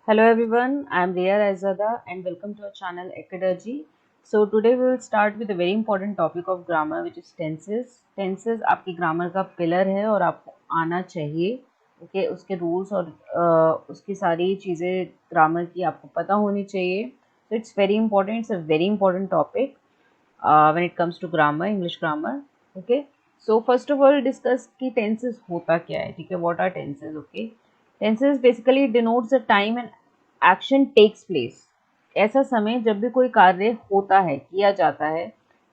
Hello everyone, I am Riya Raizada and welcome to our channel Acadurgy. So today we will start with a very important topic of grammar which is tenses. Tenses आपकी grammar का pillar है और आपको आना चाहिए. Okay, उसके rules और उसकी सारी चीज़ें grammar की आपको पता होनी चाहिए. So it's very important. It's a very important topic when it comes to grammar, English grammar. Okay. So first of all discuss कि tenses होता क्या है. ठीक है, what are tenses? Okay. Tenses basically denotes the time and action takes place. ऐसा समय जब भी कोई कार्य होता है, किया जाता है,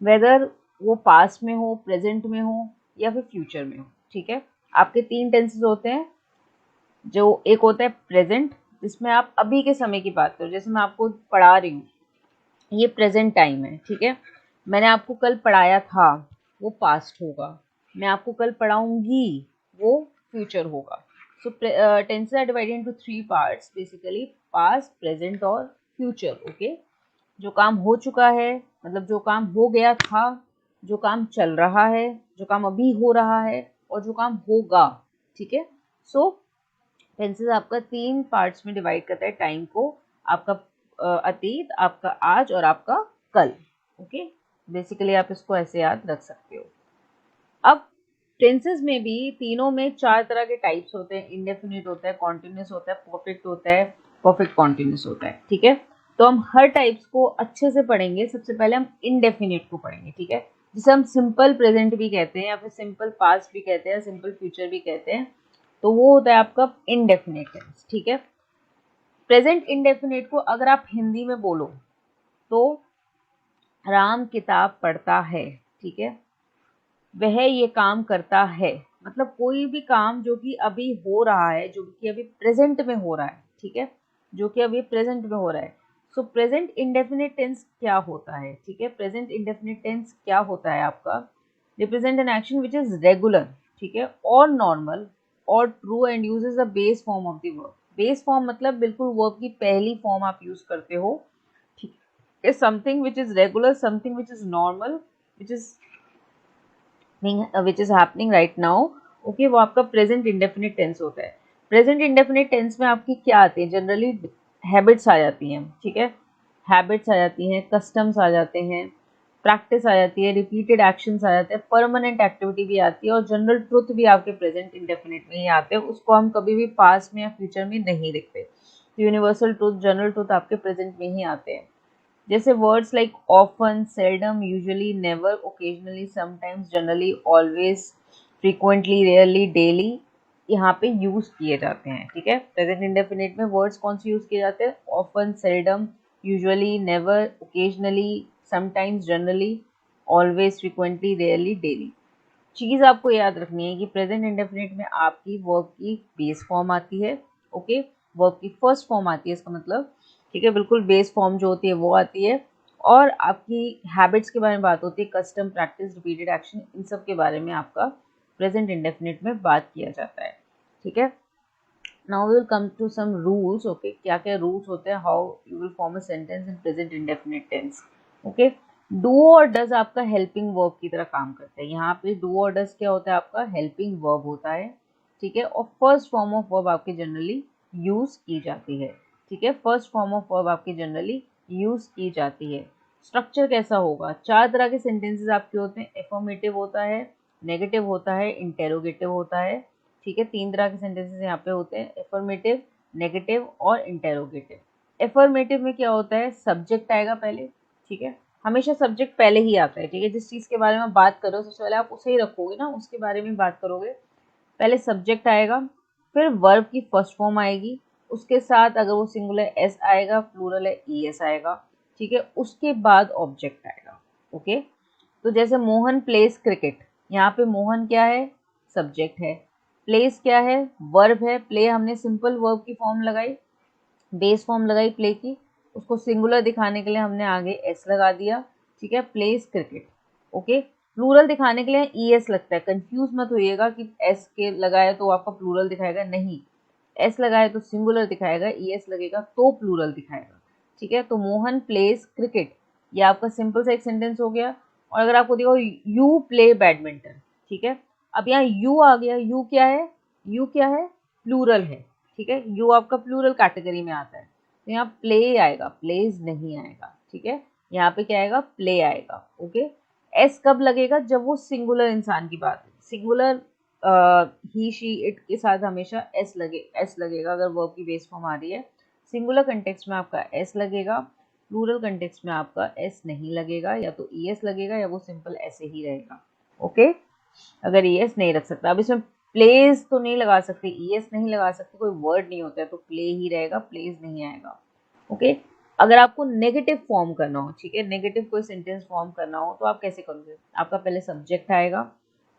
वेदर वो पास्ट में हो, प्रेजेंट में हो या फिर फ्यूचर में हो. ठीक है, आपके तीन टेंसेस होते हैं. जो एक होता है प्रेजेंट, जिसमें आप अभी के समय की बात करो. जैसे मैं आपको पढ़ा रही हूँ, ये प्रेजेंट टाइम है. ठीक है, मैंने आपको कल पढ़ाया था, वो पास्ट होगा. मैं आपको कल पढ़ाऊंगी, वो फ्यूचर होगा. So tenses are divided into three parts basically, past, present और फ्यूचर. ओके, जो काम हो चुका है मतलब जो काम हो गया था, जो काम चल रहा है, जो काम अभी हो रहा है और जो काम होगा. ठीक है, सो टेंसेस आपका तीन पार्ट्स में डिवाइड करता है टाइम को. आपका अतीत, आपका आज और आपका कल. ओके, बेसिकली आप इसको ऐसे याद रख सकते हो. अब टेंसेस में भी तीनों में चार तरह के टाइप्स होते हैं. इंडेफिनिट होता है, कॉन्टिन्यूस होता है, परफेक्ट होता है, परफेक्ट कॉन्टिन्यूस होता है. ठीक है, तो हम हर टाइप्स को अच्छे से पढ़ेंगे. सबसे पहले हम इंडेफिनिट को पढ़ेंगे. ठीक है, जिसे हम सिंपल प्रेजेंट भी कहते हैं या फिर सिंपल पास्ट भी कहते हैं, सिंपल फ्यूचर भी कहते हैं. तो वो होता है आपका इंडेफिनिट टेंस. ठीक है, प्रेजेंट इंडेफिनिट को अगर आप हिंदी में बोलो तो राम किताब पढ़ता है. ठीक है, वह ये काम करता है. मतलब कोई भी काम जो कि अभी हो रहा है, जो कि अभी प्रेजेंट में हो रहा है. ठीक है, जो कि अभी प्रेजेंट में हो रहा है. सो प्रेजेंट इंडेफिनिट टेंस क्या होता है? ठीक है, प्रेजेंट इंडेफिनिट टेंस क्या होता है आपका? Represent an action which is regular. ठीक है, और नॉर्मल और true and uses the base form of the verb. Base form मतलब बिल्कुल वर्ब की पहली फॉर्म आप यूज करते हो. ठीक है, something which is regular, something which is normal, which is which is happening right now. Okay, वो आपका प्रेजेंट इंडेफिनिट टेंस होता है. प्रेजेंट इंडेफिनिट टेंस में आपकी क्या आती है? जनरली हैबिट्स आ जाती हैं. ठीक है, हैबिट्स आ जाती हैं, कस्टम्स आ जाते हैं, प्रैक्टिस आ जाती है, रिपीटेड एक्शंस आ जाते हैं, परमानेंट एक्टिविटी भी आती है और जनरल ट्रुथ भी आपके प्रेजेंट इंडेफिनिट में ही आते हैं. उसको हम कभी भी पास्ट में या फ्यूचर में नहीं लिखते. यूनिवर्सल ट्रुथ, जनरल ट्रुथ आपके प्रेजेंट में ही आते हैं. जैसे words like often, seldom, usually, never, occasionally, sometimes, generally, always, frequently, rarely, daily यहाँ पे यूज किए जाते हैं. ठीक है, प्रेजेंट इंडेफिनिट में वर्ड्स कौन से यूज किए जाते हैं? Often, seldom, usually, never, occasionally, sometimes, generally, always, frequently, rarely, daily. चीज़ आपको याद रखनी है कि प्रेजेंट इंडेफिनिट में आपकी वर्ब की बेस फॉर्म आती है. ओके, वर्ब की फर्स्ट फॉर्म आती है इसका मतलब. ठीक है, बिल्कुल बेस फॉर्म जो होती है वो आती है. और आपकी हैबिट्स के बारे में बात होती है, कस्टम, प्रैक्टिस, रिपीटेड एक्शन, इन सब के बारे में आपका प्रेजेंट इंडेफिनिट में बात किया जाता है. ठीक है, now we will come to some rules. Okay, क्या क्या रूल्स होते हैं, how you will form a sentence in present indefinite tense. Okay, do और डज आपका हेल्पिंग वर्ब की तरह काम करता है. यहाँ पे डू और डज क्या होता है? आपका हेल्पिंग वर्ब होता है. ठीक है, और फर्स्ट फॉर्म ऑफ वर्ब आपकी जनरली यूज की जाती है. ठीक है, फर्स्ट फॉर्म ऑफ वर्ब आपकी जनरली यूज की जाती है. स्ट्रक्चर कैसा होगा? चार तरह के सेंटेंसेस आपके होते हैं. एफर्मेटिव होता है, नेगेटिव होता है, इंटेरोगेटिव होता है. ठीक है, तीन तरह के सेंटेंसेस यहाँ पे होते हैं, एफर्मेटिव, नेगेटिव और इंटेरोगेटिव. एफर्मेटिव में क्या होता है? सब्जेक्ट आएगा पहले. ठीक है, हमेशा सब्जेक्ट पहले ही आता है. ठीक है, जिस चीज़ के बारे में बात करो सबसे पहले आप उसे ही रखोगे ना, उसके बारे में बात करोगे. पहले सब्जेक्ट आएगा, फिर वर्ब की फर्स्ट फॉर्म आएगी, उसके साथ अगर वो सिंगुलर एस आएगा, प्लूरल है ई एस आएगा. ठीक है, उसके बाद ऑब्जेक्ट आएगा. ओके, तो जैसे मोहन प्लेस क्रिकेट, यहाँ पे मोहन क्या है? सब्जेक्ट है. प्लेस क्या है? वर्ब है. प्ले हमने सिंपल वर्ब की फॉर्म लगाई, बेस फॉर्म लगाई प्ले की, उसको सिंगुलर दिखाने के लिए हमने आगे एस लगा दिया. ठीक है, प्लेस क्रिकेट. ओके, प्लूरल दिखाने के लिए ई एस लगता है. कंफ्यूज मत होइएगा कि एस के लगाया तो आपका प्लूरल दिखाएगा, नहीं. एस लगाए तो सिंगुलर दिखाएगा, ई एस लगेगा तो प्लूरल दिखाएगा. ठीक है, तो मोहन प्लेस क्रिकेट, ये आपका सिंपल सा एक सेंटेंस हो गया. और अगर आपको देखो यू प्ले बैडमिंटन. ठीक है, अब यहाँ यू आ गया. यू क्या है? यू क्या है? प्लूरल है. ठीक है, यू आपका प्लूरल कैटेगरी में आता है, तो यहाँ प्ले आएगा, प्लेज नहीं आएगा, ठीक है, यहाँ पे क्या आएगा, प्ले आएगा। ओके, एस कब लगेगा, जब वो सिंगुलर इंसान की बात है, सिंगुलर ही शी इट के साथ हमेशा एस लगेगा अगर वर्ब की बेस फॉर्म आ रही है। सिंगुलर कंटेक्स्ट में आपका एस लगेगा, प्लूरल कंटेक्स्ट में आपका एस नहीं लगेगा, या तो ई एस लगेगा या वो सिंपल ऐसे ही रहेगा। ओके, अगर ई एस नहीं रख सकता, अब इसमें प्लेज तो नहीं लगा सकते, ई एस नहीं लगा सकते, कोई वर्ड नहीं होता है तो प्ले ही रहेगा, प्लेज नहीं आएगा। ओके, अगर आपको नेगेटिव फॉर्म करना हो, ठीक है, नेगेटिव कोई सेंटेंस फॉर्म करना हो तो आप कैसे करोगे, आपका पहले सब्जेक्ट आएगा,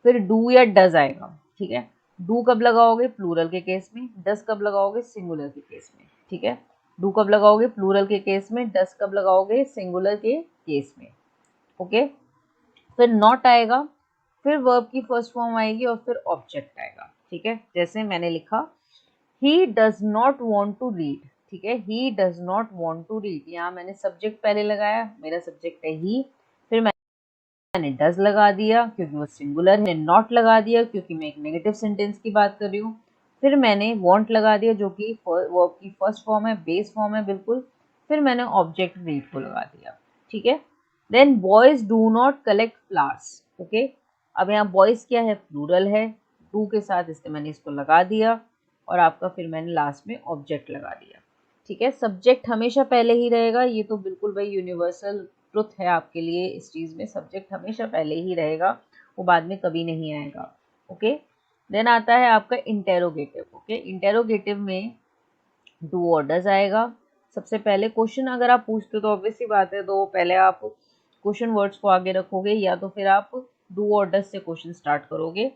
फिर डू या डज आएगा, ठीक है, डू कब लगाओगे, प्लूरल के केस में, डज कब लगाओगे, सिंगुलर के केस में, ठीक है, डू कब लगाओगे, प्लूरल के केस में, डज कब लगाओगे, सिंगुलर के केस में। ओके, फिर नॉट आएगा, फिर वर्ब की फर्स्ट फॉर्म आएगी और फिर ऑब्जेक्ट आएगा, ठीक है, जैसे मैंने लिखा he does not want to read, ठीक है, he does not want to read, यहाँ मैंने सब्जेक्ट पहले लगाया, मेरा सब्जेक्ट है ही, फिर मैंने डज लगा दिया क्योंकि वो सिंगुलर है, नॉट लगा दिया क्योंकि मैं एक नेगेटिव सेंटेंस की बात कर रही हूँ, फिर मैंने वॉन्ट लगा दिया जो कि वर्ब की फर्स्ट फॉर्म है, बेस फॉर्म है बिल्कुल, फिर मैंने ऑब्जेक्ट रीड को लगा दिया, ठीक है। Than boys do not collect flowers. Okay, अब यहाँ बॉयज क्या है, प्लूरल है, डू के साथ इससे मैंने इसको लगा दिया और आपका फिर मैंने लास्ट में ऑब्जेक्ट लगा दिया, ठीक है। सब्जेक्ट हमेशा पहले ही रहेगा, ये तो बिल्कुल भाई यूनिवर्सल ट्रुथ है आपके लिए, इस चीज़ में सब्जेक्ट हमेशा पहले ही रहेगा, वो बाद में कभी नहीं आएगा। ओके, देन आता है आपका इंटेरोगेटिव। ओके, इंटेरोगेटिव में डू और डज आएगा। सबसे पहले क्वेश्चन अगर आप पूछते हो तो ऑब्वियस सी बात है, तो पहले आप क्वेश्चन वर्ड्स को आगे रखोगे या तो फिर आप डू और डज से क्वेश्चन स्टार्ट करोगे,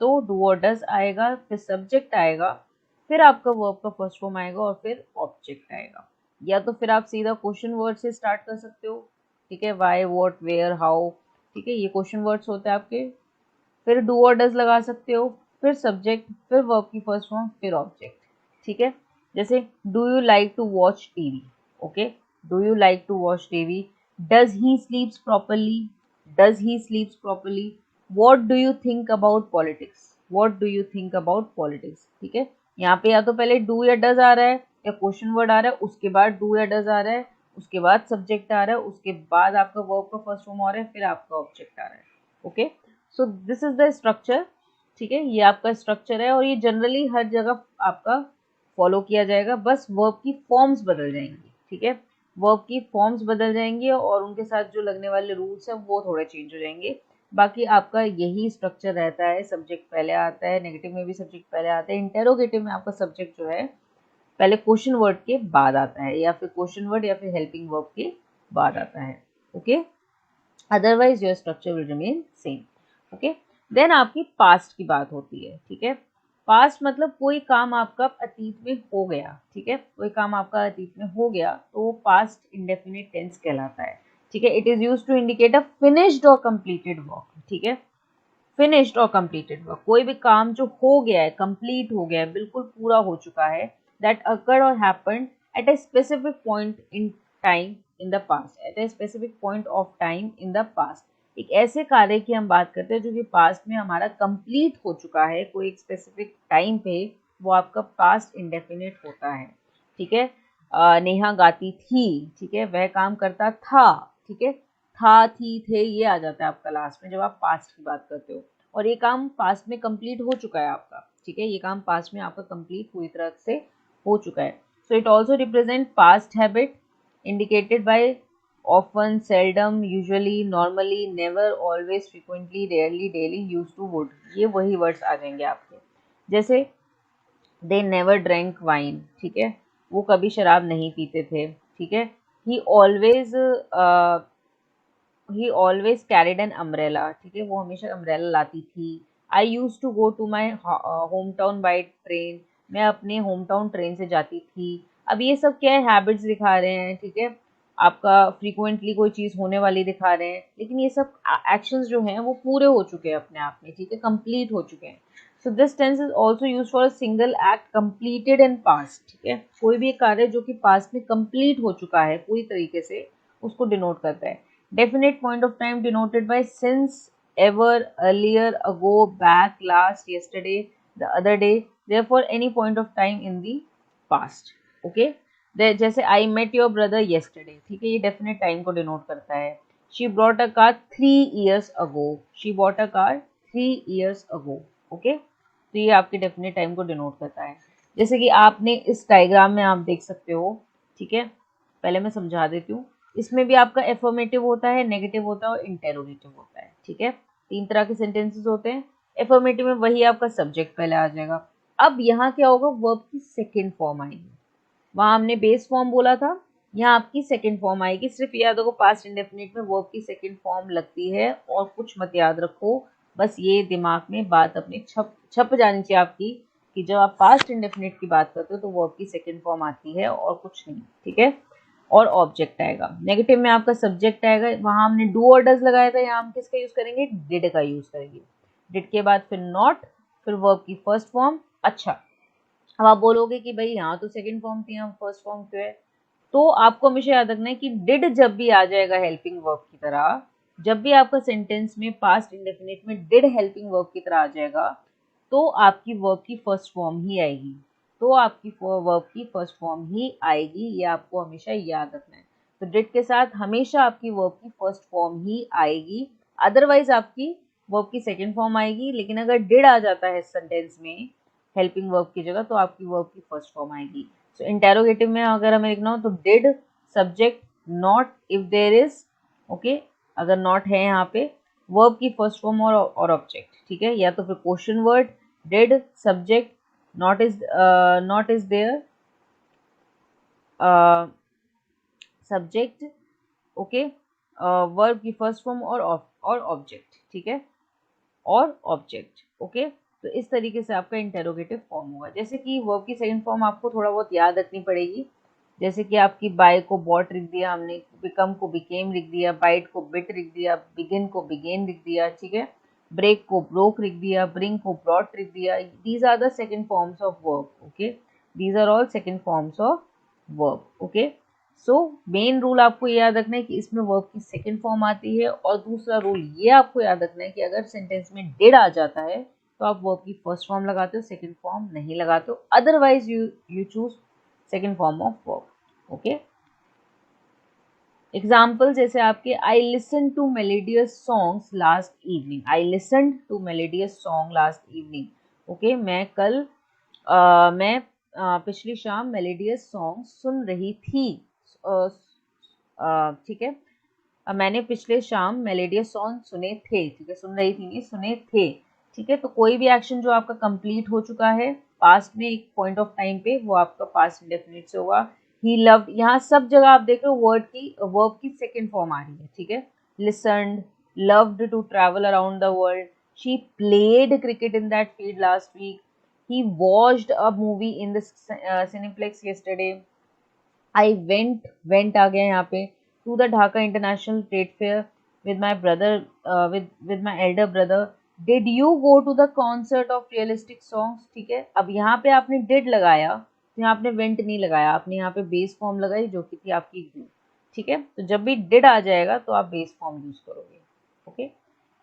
तो डू और डज आएगा, फिर सब्जेक्ट आएगा, फिर आपका वर्ब का फर्स्ट फॉर्म आएगा और फिर ऑब्जेक्ट आएगा, या तो फिर आप सीधा क्वेश्चन वर्ड से स्टार्ट कर सकते हो, ठीक है, वाई, व्हाट, वेयर, हाउ, ठीक है, ये क्वेश्चन वर्ड्स होते हैं आपके, फिर डू और डज लगा सकते हो, फिर सब्जेक्ट, फिर वर्ब की फर्स्ट फॉर्म, फिर ऑब्जेक्ट, ठीक है। जैसे do you like to watch TV. Okay, do you like to watch TV, does he sleeps properly, does he sleeps properly, what do you think about politics, what do you think about politics, ठीक है। यहाँ पे या तो पहले do या does आ रहा है या क्वेश्चन वर्ड आ रहा है, उसके बाद डू या डज आ रहा है, उसके बाद सब्जेक्ट आ रहा है, उसके बाद आपका वर्ब का फर्स्ट फॉर्म आ रहा है, फिर आपका ऑब्जेक्ट आ रहा है। Okay, so this is the structure, ठीक है, ये आपका स्ट्रक्चर है और ये जनरली हर जगह आपका फॉलो किया जाएगा, बस वर्ब की फॉर्म्स बदल जाएंगी, ठीक है, वर्ब की फॉर्म्स बदल जाएंगी और उनके साथ जो लगने वाले रूल्स हैं वो थोड़े चेंज हो जाएंगे, बाकी आपका यही स्ट्रक्चर रहता है। सब्जेक्ट पहले आता है, नेगेटिव में भी सब्जेक्ट पहले आता है, इंटेरोगेटिव में आपका सब्जेक्ट जो है पहले क्वेश्चन वर्ड के बाद आता है, या फिर क्वेश्चन वर्ड या फिर हेल्पिंग वर्ब के बाद आता है। Okay, otherwise your structure will remain same. Okay, then आपकी पास्ट की बात होती है, ठीक है, पास्ट मतलब कोई काम आपका अतीत में हो गया, ठीक है, कोई काम आपका अतीत में हो गया तो पास्ट इंडेफिनिट टेंस कहलाता है, ठीक है। It is used to indicate a finished और कंप्लीटेड वर्क, ठीक है, फिनिश्ड और कंप्लीटेड वर्क, कोई भी काम जो हो गया है, कंप्लीट हो गया है, बिल्कुल पूरा हो चुका है, दैट अकर्ड और happened at a specific point in time in the past, at a specific point of time in the past. एक ऐसे कार्य की हम बात करते हैं जो कि पास्ट में हमारा कंप्लीट हो चुका है, कोई एक स्पेसिफिक टाइम पे, वो आपका पास्ट इंडेफिनिट होता है, ठीक है। नेहा गाती थी, ठीक है, वह काम करता था, ठीक है, था, थी, थे, ये आ जाता है आपका लास्ट में जब आप पास्ट की बात करते हो, और ये काम पास्ट में कंप्लीट हो चुका है आपका, ठीक है, ये काम पास्ट में आपका कंप्लीट पूरी तरह से हो चुका है। So it also represent past habit indicated by often, seldom, usually, normally, never, always, frequently, rarely, daily, use to, would, ये वही वर्ड्स आ जाएंगे आपके। जैसे दे नेवर ड्रैंक वाइन, ठीक है, वो कभी शराब नहीं पीते थे, ठीक है। He always carried an umbrella, ठीक है, वो हमेशा अम्ब्रेला लाती थी। I used to go to my home town by train, मैं अपने होम टाउन ट्रेन से जाती थी। अब ये सब क्या है, हैबिट्स दिखा रहे हैं, ठीक है, आपका फ्रीक्वेंटली कोई चीज़ होने वाली दिखा रहे हैं, लेकिन ये सब एक्शंस जो हैं वो पूरे हो चुके हैं अपने आप में, ठीक है, कंप्लीट हो चुके हैं। So this tense is also use for a single act completed in past, ठीक है, कोई भी एक कार्य जो कि पास्ट में कंप्लीट हो चुका है पूरी तरीके से, उसको डिनोट करता है। Definite point of time denoted by since, ever, earlier, ago, back, last, yesterday, the other day. therefore any point of time in the past. Okay, जैसे I met your brother yesterday, ठीक है, ये definite time को denote करता है. She brought a car 3 years ago, she bought a car 3 years ago. Okay, तो ये आपके डेफिनेट टाइम को डिनोट करता है. जैसे कि आपने इस डायग्राम में आप देख सकते हो, ठीक है, पहले मैं समझा देती हूँ. इसमें भी आपका एफर्मेटिव होता है, नेगेटिव होता है और इंटेरोगेटिव होता है. ठीक है, 3 तरह के सेंटेंसेस होते हैं. एफर्मेटिव में वही आपका सब्जेक्ट पहले आ जाएगा. अब यहाँ क्या होगा, वर्ब की सेकेंड फॉर्म आएगी. वहां हमने बेस फॉर्म बोला था, यहाँ आपकी सेकेंड फॉर्म आएगी. सिर्फ याद रखो पास्ट इंडेफिनिट में वर्ब की सेकेंड फॉर्म लगती है, और कुछ मत याद रखो. बस ये दिमाग में बात अपनी छप जानी चाहिए आपकी, कि जब आप पास्ट इंडेफिनिट की बात करते हो तो वर्ब की सेकेंड फॉर्म आती है और कुछ नहीं. ठीक है, और ऑब्जेक्ट आएगा. नेगेटिव में आपका सब्जेक्ट आएगा. वहां हमने डू और डज लगाया था, यहाँ हम किसका यूज करेंगे, डिड का यूज करेंगे. डिड के बाद फिर नॉट, फिर वर्ब की फर्स्ट फॉर्म. अच्छा, अब आप बोलोगे कि भाई यहाँ तो सेकंड फॉर्म थी, यहाँ फर्स्ट फॉर्म क्यों है. तो आपको हमेशा याद रखना है कि डिड जब भी आ जाएगा हेल्पिंग वर्ब की तरह, जब भी आपका सेंटेंस में पास्ट इंडेफिनिट में डिड हेल्पिंग वर्ब की तरह आ जाएगा, तो आपकी वर्ब की फर्स्ट फॉर्म ही आएगी. तो आपकी वर्ब की फर्स्ट फॉर्म ही आएगी, ये आपको हमेशा याद रखना है. तो डिड के साथ हमेशा आपकी वर्ब की फर्स्ट फॉर्म ही आएगी. अदरवाइज आपकी वर्ब की सेकेंड फॉर्म आएगी. लेकिन अगर डिड आ जाता है सेंटेंस में हेल्पिंग वर्ब की जगह, तो आपकी वर्ब की फर्स्ट फॉर्म आएगी. सो इंटेरोगेटिव में अगर हमें लिखना हो तो did, subject, not if there is. Okay, अगर नॉट है यहाँ पे, वर्ब की फर्स्ट फॉर्म और ऑब्जेक्ट. ठीक है, या तो फिर question word, did, subject, not is there, subject, okay, verb की फर्स्ट फॉर्म और ऑब्जेक्ट. ठीक है, और ऑब्जेक्ट. ओके, तो इस तरीके से आपका इंटेरोगेटिव फॉर्म होगा. जैसे कि वर्ब की सेकंड फॉर्म आपको थोड़ा बहुत याद रखनी पड़ेगी. जैसे कि आपकी बाय को बॉट लिख दिया हमने, बिकम को बिकेम लिख दिया, बाइट को बिट लिख दिया, बिगिन को बिगेन लिख दिया. ठीक है, ब्रेक को ब्रोक लिख दिया, ब्रिंग को ब्रॉट लिख दिया. These are the second forms of verb. Okay, these are all second forms of verb. Okay, so main rule आपको याद रखना है कि इसमें वर्ब की सेकंड फॉर्म आती है. और दूसरा रूल ये आपको याद रखना है कि अगर सेंटेंस में डिड आ जाता है तो आप वर्ब की फर्स्ट फॉर्म लगाते हो, सेकंड फॉर्म नहीं लगाते हो. Otherwise you choose second form of verb. Okay, example जैसे आपके I listen to melodious songs last evening. I listen to melodious song last evening. Okay, मैं पिछली शाम मेलोडियस सॉन्ग सुन रही थी. ठीक है, मैंने पिछले शाम मेलोडियस सॉन्ग सुने थे. ठीक है, सुन रही थी नहीं, सुने थे. ठीक है, तो कोई भी एक्शन जो आपका कंप्लीट हो चुका है पास्ट में एक पॉइंट ऑफ टाइम पे, वो आपका पास्ट इंडेफिनिट से होगा. ही लव्ड, यहाँ सब जगह आप देख रहे हो वर्ब की सेकेंड फॉर्म आ रही है. ठीक है, listened, loved to travel around the world, she played cricket in that field last week, he watched a movie in the cineplex yesterday. I went आ गया यहाँ पे, to the Dhaka international trade fair with my brother, with my elder brother. Did you go to the concert of realistic songs. ठीक है, अब यहाँ पे आपने डिड लगाया, तो यहाँ आपने वेंट नहीं लगाया, आपने यहाँ पे बेस फॉर्म लगाई जो कि थी आपकी यू. ठीक है, तो जब भी डिड आ जाएगा तो आप बेस फॉर्म यूज करोगे. ओके,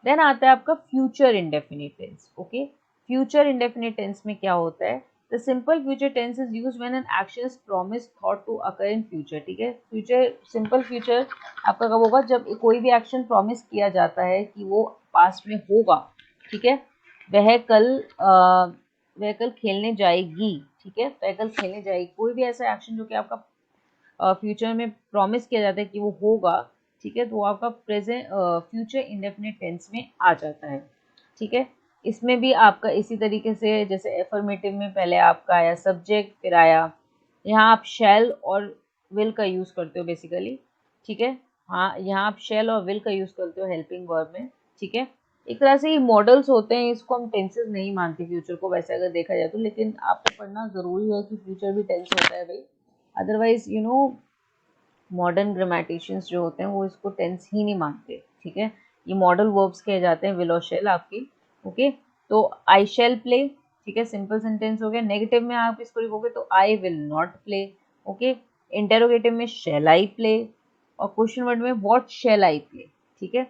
देन आता है आपका future indefinite tense. Okay, future indefinite tense में क्या होता है, the simple future tense is used when an action is promised thought to occur in future. ठीक है, फ्यूचर, सिंपल फ्यूचर आपका कब होगा, जब कोई भी एक्शन प्रॉमिस किया जाता है कि वो पास्ट में होगा. ठीक है, वह कल वह कल खेलने जाएगी. ठीक है, वह कल खेलने जाएगी. कोई भी ऐसा एक्शन जो कि आपका फ्यूचर में प्रॉमिस किया जाता है कि वो होगा. ठीक है, तो वो आपका प्रेजेंट फ्यूचर इंडेफिनिट टेंस में आ जाता है. ठीक है, इसमें भी आपका इसी तरीके से, जैसे एफर्मेटिव में पहले आपका आया सब्जेक्ट, फिर आया यहाँ आप शैल और विल का यूज़ करते हो बेसिकली. ठीक है, हाँ, यहाँ आप शैल और विल का यूज़ करते हो हेल्पिंग वर्ब में. ठीक है, एक तरह से ये मॉडल्स होते हैं, इसको हम टेंसेस नहीं मानते फ्यूचर को वैसे अगर देखा जाए तो. लेकिन आपको पढ़ना ज़रूरी है कि फ्यूचर भी टेंस होता है भाई. अदरवाइज मॉडर्न ग्रामेटिशियंस जो होते हैं वो इसको टेंस ही नहीं मानते. ठीक है, ये मॉडल वर्ब्स कहे जाते हैं, विल और शैल आपकी. ओके, तो आई शैल प्ले. ठीक है, सिंपल सेंटेंस हो गया. नेगेटिव में आप इसको लिखोगे तो I will not play. Okay, interrogative में शैल आई प्ले, और क्वेश्चन वर्ड में व्हाट शैल आई प्ले. ठीक है,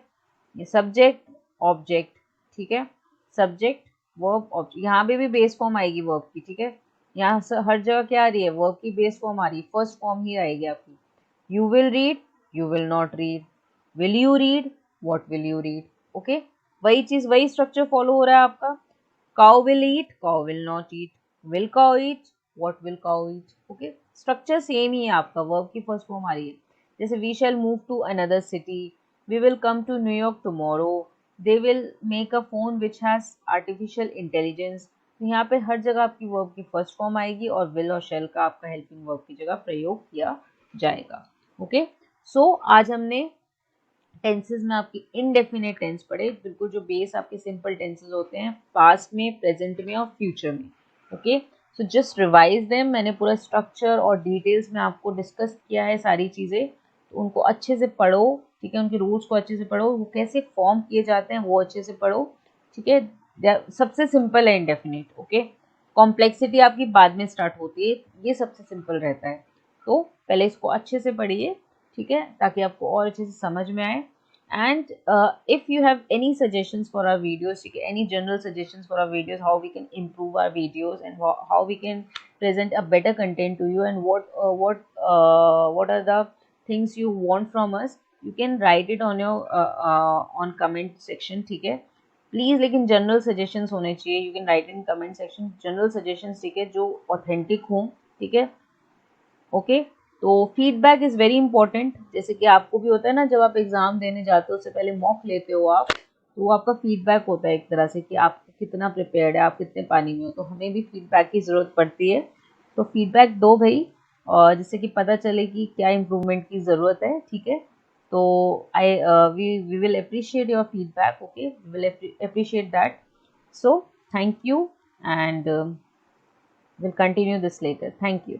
ये सब्जेक्ट, ऑब्जेक्ट. ठीक है, सब्जेक्ट, वर्ब ऑब्जेक्ट, यहाँ पे भी बेस फॉर्म आएगी वर्ब की, ठीक है। यहाँ से हर जगह क्या आ रही है, वर्ब की बेस फॉर्म आ रही है, फर्स्ट फॉर्म ही आएगी आपकी। You will read, you will not read, will you read, what will you read, okay. वही चीज, वही स्ट्रक्चर फॉलो हो रहा है आपका। Cow will eat, cow will not eat, will cow eat, what will cow eat, okay. Structure same ही है आपका, वर्ब की फर्स्ट फॉर्म आ रही है। जैसे we shall move to another city, we will come to New York tomorrow, they will make a phone which has artificial intelligence. तो यहाँ पे हर जगह आपकी वर्ब की फर्स्ट फॉर्म आएगी और विल और शेल का आपका हेल्पिंग वर्ब की जगह प्रयोग किया जाएगा, ओके। सो आज हमने टेंसेज में आपकी इनडेफिनेट टेंस पढ़े, बिल्कुल जो बेस आपके सिंपल टेंसेज होते हैं, पास्ट में, प्रेजेंट में और फ्यूचर में, okay. So just revise them. मैंने पूरा स्ट्रक्चर और डिटेल्स में आपको डिस्कस किया है सारी चीज़ें, तो उनको अच्छे से पढ़ो, ठीक है। उनके रूल्स को अच्छे से पढ़ो, वो कैसे फॉर्म किए जाते हैं वो अच्छे से पढ़ो, ठीक है। सबसे सिंपल है इनडेफिनेट, ओके। कॉम्प्लेक्सिटी आपकी बाद में स्टार्ट होती है, ये सबसे सिंपल रहता है। तो पहले इसको अच्छे से पढ़िए, ठीक है, ताकि आपको और अच्छे से समझ में आए। And if you have any suggestions for our videos, any general suggestions for our videos, how we can improve our videos and how we can present a better content to you, and what are the things you want from us, you can write it on your on comment section, ठीक है। Please लेकिन general suggestions होने चाहिए, you can write in comment section general suggestions, ठीक है, जो authentic हों, ठीक है, ओके। तो फीडबैक इज़ वेरी इंपॉर्टेंट। जैसे कि आपको भी होता है ना, जब आप एग्ज़ाम देने जाते हो उससे पहले मॉक लेते हो आप, तो वो आपका फीडबैक होता है एक तरह से कि आप कितना प्रिपेयर्ड है, आप कितने पानी में हो। तो हमें भी फीडबैक की ज़रूरत पड़ती है, तो फीडबैक दो भाई, और जिससे कि पता चले कि क्या इम्प्रूवमेंट की ज़रूरत है, ठीक है। तो I we will appreciate your feedback, okay, we will appreciate that. So thank you, and we'll continue this later. Thank you.